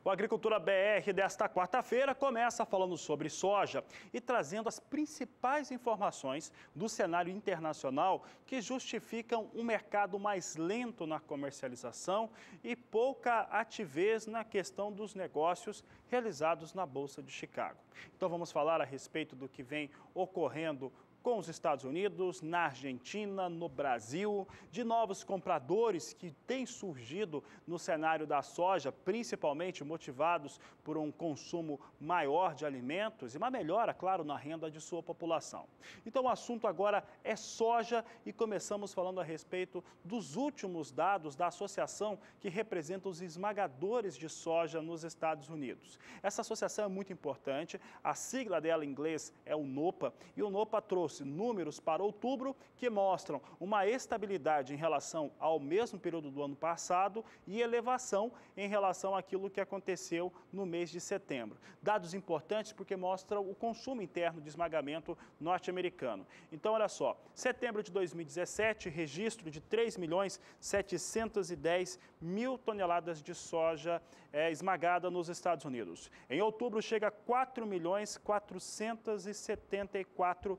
O Agricultura BR desta quarta-feira começa falando sobre soja e trazendo as principais informações do cenário internacional que justificam um mercado mais lento na comercialização e pouca ativez na questão dos negócios realizados na Bolsa de Chicago. Então vamos falar a respeito do que vem ocorrendo com os Estados Unidos, na Argentina, no Brasil, de novos compradores que têm surgido no cenário da soja, principalmente motivados por um consumo maior de alimentos e uma melhora, claro, na renda de sua população. Então o assunto agora é soja e começamos falando a respeito dos últimos dados da associação que representa os esmagadores de soja nos Estados Unidos. Essa associação é muito importante, a sigla dela em inglês é o NOPA e o NOPA trouxe números para outubro que mostram uma estabilidade em relação ao mesmo período do ano passado e elevação em relação àquilo que aconteceu no mês de setembro. Dados importantes porque mostram o consumo interno de esmagamento norte-americano. Então, olha só, setembro de 2017, registro de 3.710.000 toneladas de soja esmagada nos Estados Unidos. Em outubro, chega a 4.474.000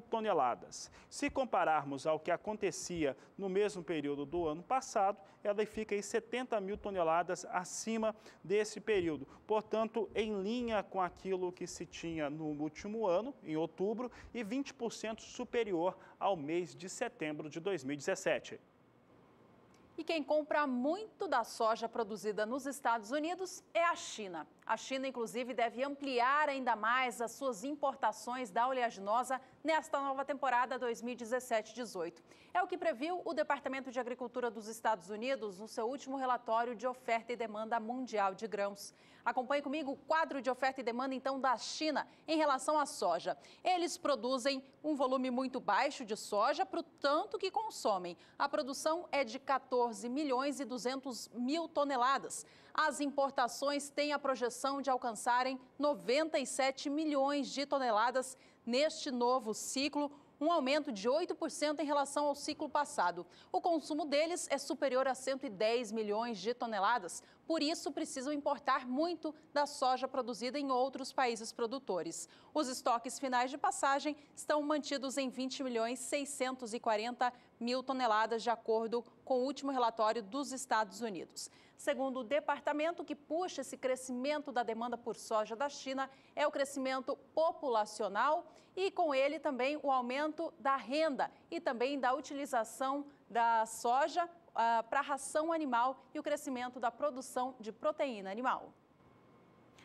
toneladas. Se compararmos ao que acontecia no mesmo período do ano passado, ela fica em 70.000 toneladas acima desse período. Portanto, em linha com aquilo que se tinha no último ano, em outubro, e 20% superior ao mês de setembro de 2017. E quem compra muito da soja produzida nos Estados Unidos é a China. A China, inclusive, deve ampliar ainda mais as suas importações da oleaginosa nesta nova temporada 2017-18. É o que previu o Departamento de Agricultura dos Estados Unidos no seu último relatório de oferta e demanda mundial de grãos. Acompanhe comigo o quadro de oferta e demanda, então, da China em relação à soja. Eles produzem um volume muito baixo de soja para o tanto que consomem. A produção é de 14.200.000 toneladas. As importações têm a projeção de alcançarem 97 milhões de toneladas neste novo ciclo, um aumento de 8% em relação ao ciclo passado. O consumo deles é superior a 110 milhões de toneladas, por isso precisam importar muito da soja produzida em outros países produtores. Os estoques finais de passagem estão mantidos em 20.640.000 toneladas, de acordo com o último relatório dos Estados Unidos. Segundo o departamento, que puxa esse crescimento da demanda por soja da China é o crescimento populacional e, com ele, também o aumento da renda e também da utilização da soja para ração animal e o crescimento da produção de proteína animal.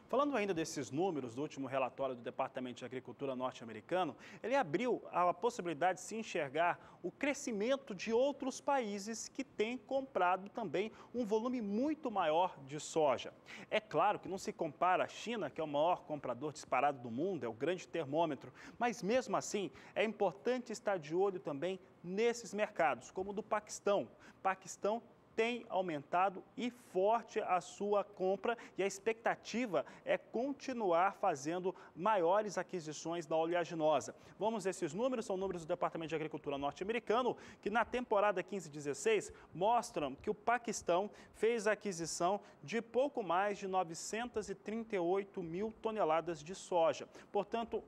Falando ainda desses números do último relatório do Departamento de Agricultura norte-americano, ele abriu a possibilidade de se enxergar o crescimento de outros países que têm comprado também um volume muito maior de soja. É claro que não se compara a China, que é o maior comprador disparado do mundo, é o grande termômetro, mas mesmo assim é importante estar de olho também nesses mercados, como o do Paquistão. Paquistão tem aumentado e forte a sua compra e a expectativa é continuar fazendo maiores aquisições da oleaginosa. Vamos, esses números são números do Departamento de Agricultura norte-americano, que na temporada 15-16 mostram que o Paquistão fez a aquisição de pouco mais de 938.000 toneladas de soja. Portanto,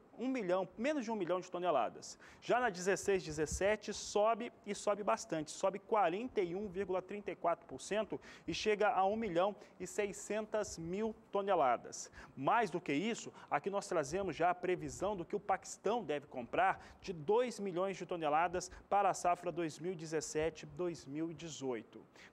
menos de 1 milhão de toneladas. Já na 16-17 sobe e sobe bastante, sobe 41,34% e chega a 1.600.000 toneladas. Mais do que isso, aqui nós trazemos já a previsão do que o Paquistão deve comprar de 2 milhões de toneladas para a safra 2017-2018.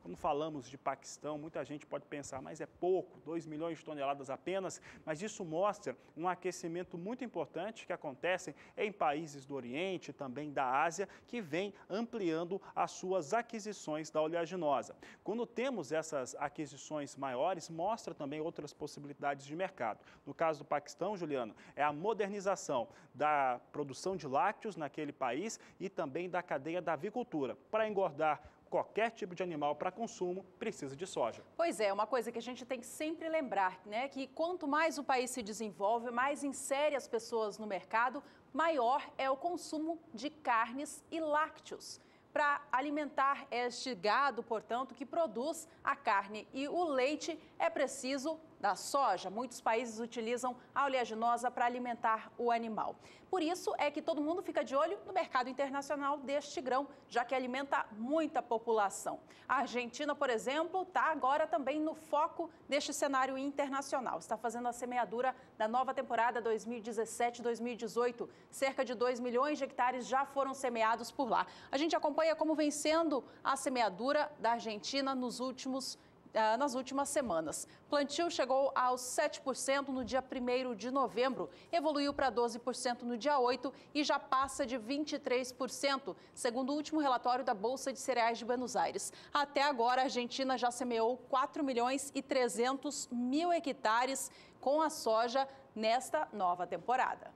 Quando falamos de Paquistão, muita gente pode pensar, mas é pouco, 2 milhões de toneladas apenas, mas isso mostra um aquecimento muito importante que acontecem em países do Oriente e também da Ásia, que vem ampliando as suas aquisições da oleaginosa. Quando temos essas aquisições maiores, mostra também outras possibilidades de mercado. No caso do Paquistão, Juliano, é a modernização da produção de lácteos naquele país e também da cadeia da avicultura, para engordar qualquer tipo de animal para consumo precisa de soja. Pois é, uma coisa que a gente tem que sempre lembrar, né, que quanto mais o país se desenvolve, mais insere as pessoas no mercado, maior é o consumo de carnes e lácteos. Para alimentar este gado, portanto, que produz a carne e o leite, é preciso da soja. Muitos países utilizam a oleaginosa para alimentar o animal. Por isso é que todo mundo fica de olho no mercado internacional deste grão, já que alimenta muita população. A Argentina, por exemplo, está agora também no foco deste cenário internacional. Está fazendo a semeadura da nova temporada 2017-2018. Cerca de 2 milhões de hectares já foram semeados por lá. A gente acompanha como vem sendo a semeadura da Argentina nas últimas semanas. Plantio chegou aos 7% no dia 1º de novembro, evoluiu para 12% no dia 8 e já passa de 23%, segundo o último relatório da Bolsa de Cereais de Buenos Aires. Até agora, a Argentina já semeou 4.300.000 hectares com a soja nesta nova temporada.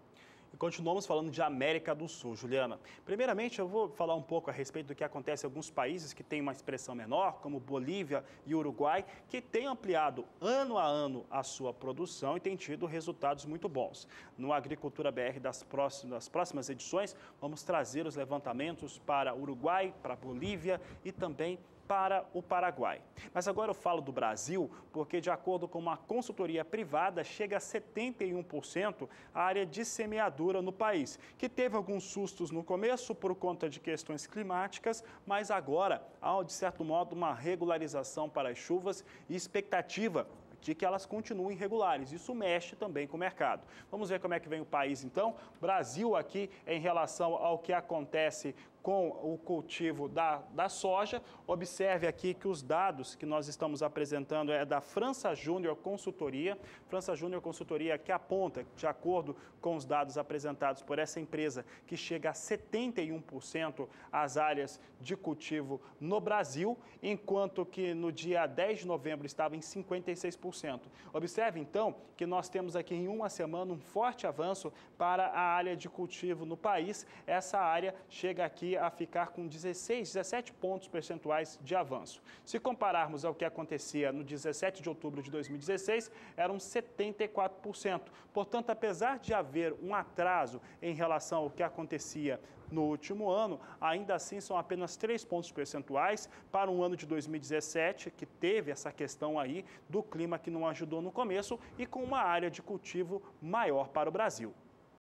E continuamos falando de América do Sul, Juliana. Primeiramente, eu vou falar um pouco a respeito do que acontece em alguns países que têm uma expressão menor, como Bolívia e Uruguai, que têm ampliado ano a ano a sua produção e têm tido resultados muito bons. No Agricultura BR das próximas edições, vamos trazer os levantamentos para Uruguai, para Bolívia e também para o Paraguai. Mas agora eu falo do Brasil, porque de acordo com uma consultoria privada, chega a 71% a área de semeadura no país, que teve alguns sustos no começo por conta de questões climáticas, mas agora há, de certo modo, uma regularização para as chuvas e expectativa de que elas continuem regulares. Isso mexe também com o mercado. Vamos ver como é que vem o país, então. Brasil aqui, em relação ao que acontece com o cultivo da soja. Observe aqui que os dados que nós estamos apresentando é da França Júnior Consultoria. França Júnior Consultoria que aponta, de acordo com os dados apresentados por essa empresa, que chega a 71% as áreas de cultivo no Brasil, enquanto que no dia 10 de novembro estava em 56%. Observe, então, que nós temos aqui em uma semana um forte avanço para a área de cultivo no país. Essa área chega aqui a ficar com 17 pontos percentuais de avanço. Se compararmos ao que acontecia no 17 de outubro de 2016, eram 74%. Portanto, apesar de haver um atraso em relação ao que acontecia no último ano, ainda assim são apenas 3 pontos percentuais para um ano de 2017, que teve essa questão aí do clima que não ajudou no começo e com uma área de cultivo maior para o Brasil.